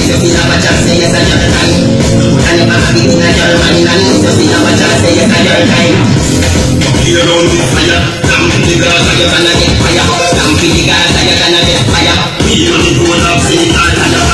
so feel have a chance, say yes, I your time. And never have it in a your mind, and so feel have a chance, say yes, I your time. You don't be fire, damn the grass, you're gonna get fire. Damn the grass, you're gonna get fire. We only go up, say it all,